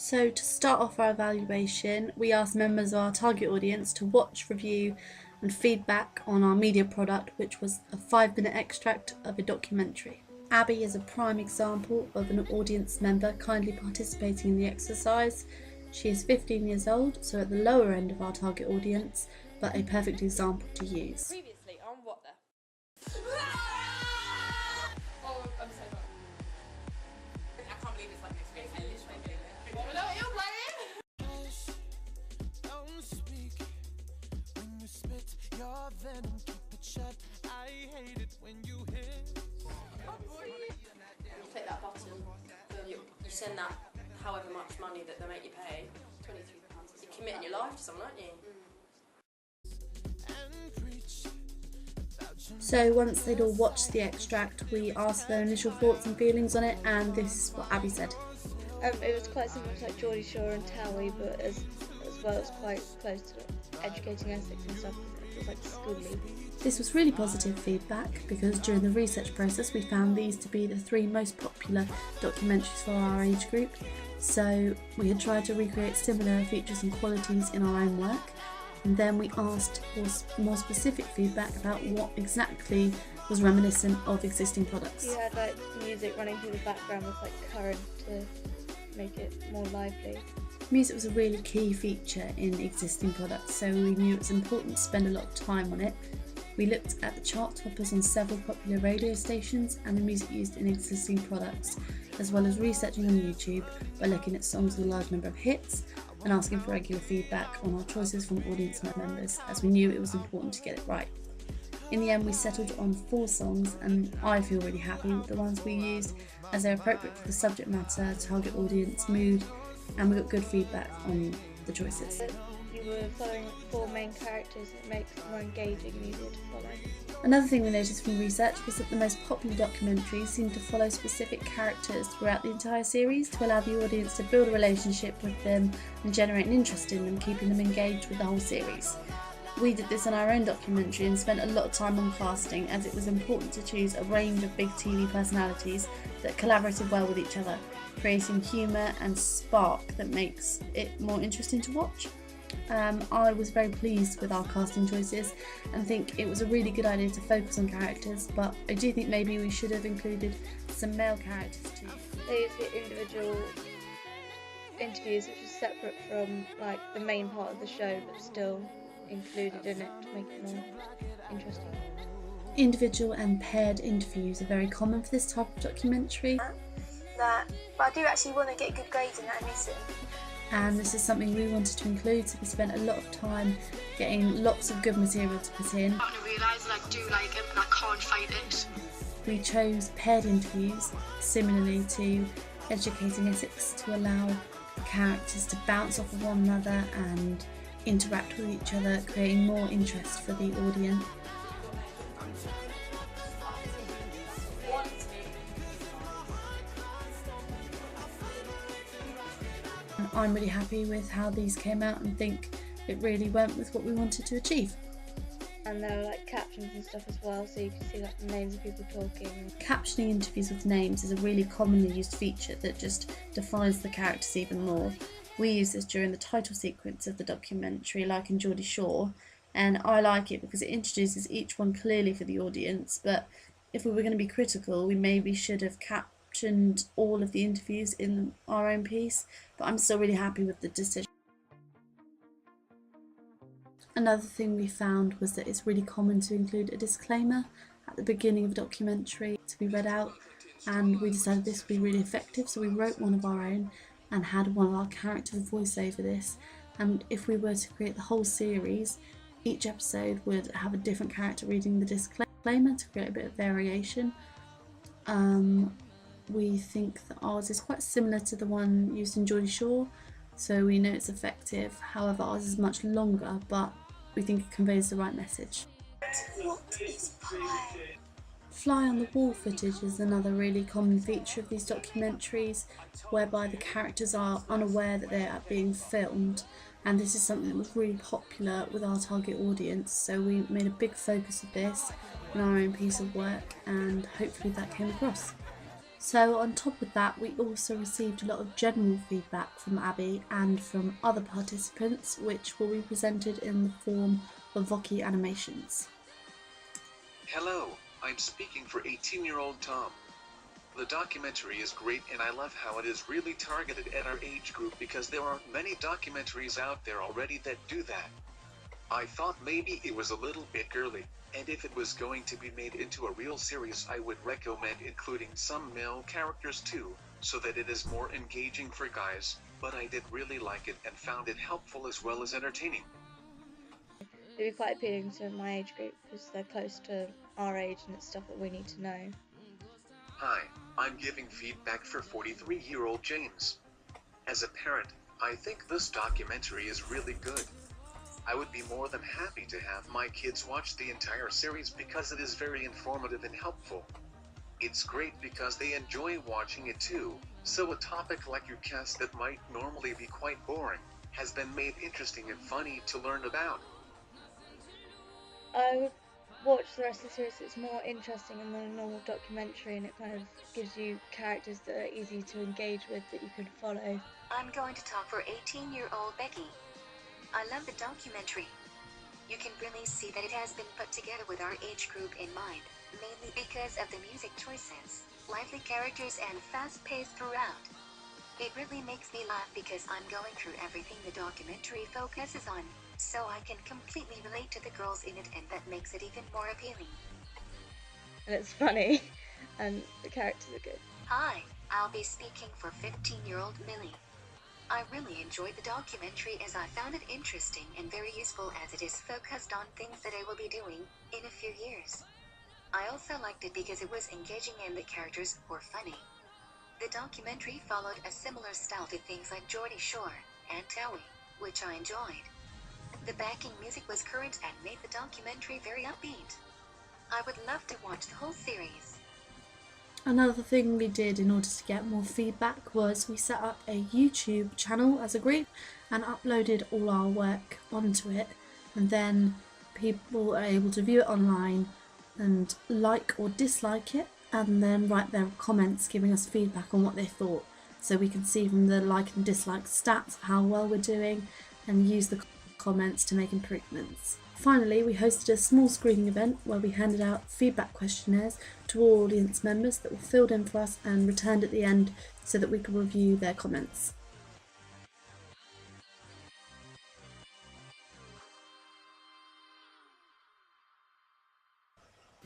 So to start off our evaluation, we asked members of our target audience to watch, review and feedback on our media product, which was a 5-minute extract of a documentary. Abby is a prime example of an audience member kindly participating in the exercise. She is 15 years old, so at the lower end of our target audience, but a perfect example to use. Previously on What The? Oh, I'm so sorry. I can't believe it's like this. I literally believe it. What are you playing? Don't speak when you spit your venom, keep it shut. I hate it when you hit. You click that button, you send that however much money that they make you pay. £23. You're committing your life to someone, aren't you? So once they'd all watched the extract, we asked their initial thoughts and feelings on it, and this is what Abby said. It was quite similar to like Geordie Shore and Towie, but as well as quite close to Educating Essex and stuff. It was like schooly. This was really positive feedback because during the research process we found these to be the 3 most popular documentaries for our age group. So we had tried to recreate similar features and qualities in our own work, and then we asked for more specific feedback about what exactly was reminiscent of existing products. You had like music running through the background with like current to make it more lively. Music was a really key feature in existing products, so we knew it was important to spend a lot of time on it. We looked at the chart toppers on several popular radio stations and the music used in existing products, as well as researching on YouTube by looking at songs with a large number of hits and asking for regular feedback on our choices from audience members, as we knew it was important to get it right. In the end, we settled on 4 songs, and I feel really happy with the ones we used, as they're appropriate for the subject matter, target audience, mood, and we got good feedback on the choices. You were following 4 main characters, it makes it more engaging and easier to follow. Another thing we noticed from research was that the most popular documentaries seemed to follow specific characters throughout the entire series to allow the audience to build a relationship with them and generate an interest in them, keeping them engaged with the whole series. We did this on our own documentary and spent a lot of time on casting, as it was important to choose a range of big TV personalities that collaborated well with each other, creating humour and spark that makes it more interesting to watch. I was very pleased with our casting choices and think it was a really good idea to focus on characters, but I do think maybe we should have included some male characters too. They used the individual interviews, which is separate from like the main part of the show, but still included in it to make it more interesting. Individual and paired interviews are very common for this type of documentary. But I do actually want to get good grades in that and listen. And this is something we wanted to include, so we spent a lot of time getting lots of good material to put in. I'm starting to realise that I do like it, but I can't fight it. We chose paired interviews, similarly to Educating Essex, to allow the characters to bounce off of one another and interact with each other, creating more interest for the audience. I'm really happy with how these came out and think it really went with what we wanted to achieve. And there were like captions and stuff as well, so you can see like the names of people talking. Captioning interviews with names is a really commonly used feature that just defines the characters even more. We use this during the title sequence of the documentary, like in Geordie Shore, and I like it because it introduces each one clearly for the audience, but if we were going to be critical, we maybe should have captioned all of the interviews in our own piece, but I'm still really happy with the decision. Another thing we found was that it's really common to include a disclaimer at the beginning of a documentary to be read out, and we decided this would be really effective, so we wrote one of our own and had one of our characters voice over this. And if we were to create the whole series, each episode would have a different character reading the disclaimer to create a bit of variation. We think that ours is quite similar to the one used in Geordie Shore, so we know it's effective. However, ours is much longer, but we think it conveys the right message. What is pie? Fly on the wall footage is another really common feature of these documentaries, whereby the characters are unaware that they are being filmed, and this is something that was really popular with our target audience, so we made a big focus of this in our own piece of work, and hopefully that came across. So on top of that, we also received a lot of general feedback from Abby and from other participants, which will be presented in the form of Voki animations. Hello, I'm speaking for 18-year-old Tom. The documentary is great and I love how it is really targeted at our age group because there aren't many documentaries out there already that do that. I thought maybe it was a little bit girly, and if it was going to be made into a real series I would recommend including some male characters too, so that it is more engaging for guys, but I did really like it and found it helpful as well as entertaining. It'd be quite appealing to my age group because they're close to our age and it's stuff that we need to know. Hi, I'm giving feedback for 43-year-old James. As a parent, I think this documentary is really good. I would be more than happy to have my kids watch the entire series because it is very informative and helpful. It's great because they enjoy watching it too, so a topic like your cast that might normally be quite boring, has been made interesting and funny to learn about. I would watch the rest of the series. It's more interesting than a normal documentary and it kind of gives you characters that are easy to engage with that you can follow. I'm going to talk for 18-year-old Becky. I love the documentary. You can really see that it has been put together with our age group in mind, mainly because of the music choices, lively characters and fast-paced throughout. It really makes me laugh because I'm going through everything the documentary focuses on, so I can completely relate to the girls in it and that makes it even more appealing. And it's funny and the characters are good. Hi, I'll be speaking for 15-year-old Millie. I really enjoyed the documentary as I found it interesting and very useful as it is focused on things that I will be doing in a few years. I also liked it because it was engaging and the characters were funny. The documentary followed a similar style to things like Geordie Shore and Towie, which I enjoyed. The backing music was current and made the documentary very upbeat. I would love to watch the whole series. Another thing we did in order to get more feedback was we set up a YouTube channel as a group and uploaded all our work onto it, and then people are able to view it online and like or dislike it and then write their comments giving us feedback on what they thought, so we can see from the like and dislike stats how well we're doing and use the comments to make improvements. Finally, we hosted a small screening event where we handed out feedback questionnaires to all audience members that were filled in for us and returned at the end so that we could review their comments.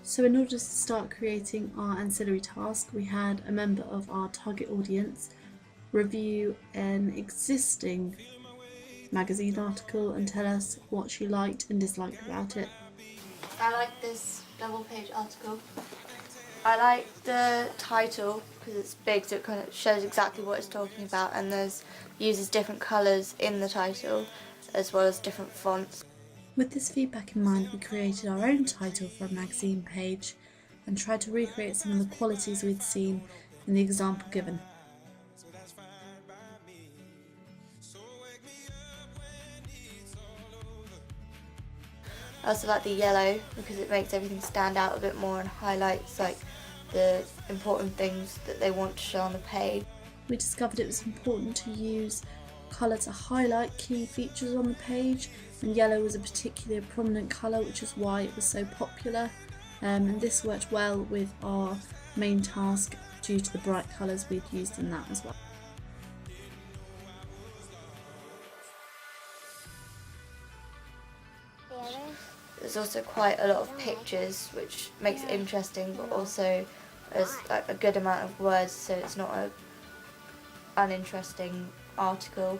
So in order to start creating our ancillary task, we had a member of our target audience review an existing magazine article and tell us what she liked and disliked about it. I like this double page article. I like the title because it's big, so it kind of shows exactly what it's talking about, and uses different colours in the title as well as different fonts. With this feedback in mind, we created our own title for a magazine page and tried to recreate some of the qualities we'd seen in the example given. I also like the yellow because it makes everything stand out a bit more and highlights like the important things that they want to show on the page. We discovered it was important to use colour to highlight key features on the page, and yellow was a particularly prominent colour, which is why it was so popular, and this worked well with our main task due to the bright colours we'd used in that as well. There's also quite a lot of pictures, which makes it interesting, but also there's like a good amount of words, so it's not an uninteresting article.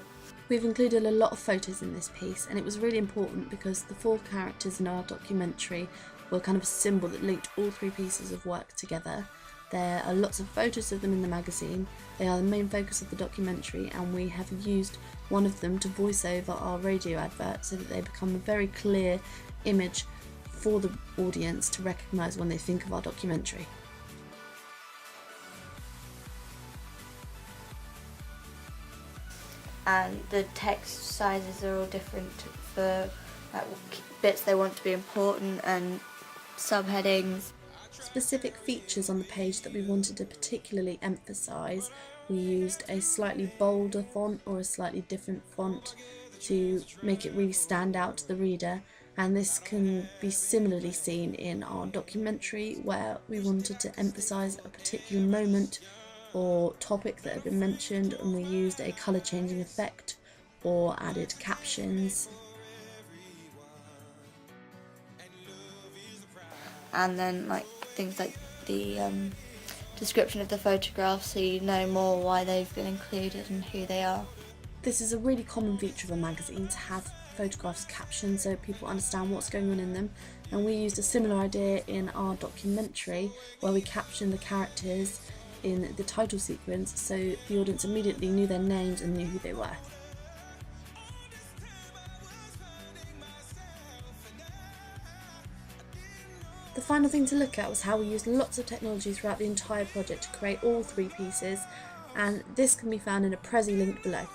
We've included a lot of photos in this piece, and it was really important because the 4 characters in our documentary were kind of a symbol that linked all 3 pieces of work together. There are lots of photos of them in the magazine. They are the main focus of the documentary, and we have used one of them to voice over our radio advert so that they become a very clear image for the audience to recognise when they think of our documentary. And the text sizes are all different for like, bits they want to be important and subheadings. specific features on the page that we wanted to particularly emphasise, we used a slightly bolder font or a slightly different font to make it really stand out to the reader, and this can be similarly seen in our documentary where we wanted to emphasise a particular moment or topic that had been mentioned, and we used a colour changing effect or added captions. And then like things like the description of the photographs, so you know more why they've been included and who they are. This is a really common feature of a magazine, to have photographs captioned so people understand what's going on in them, and we used a similar idea in our documentary where we captioned the characters in the title sequence so the audience immediately knew their names and knew who they were. The final thing to look at was how we used lots of technology throughout the entire project to create all 3 pieces, and this can be found in a Prezi link below.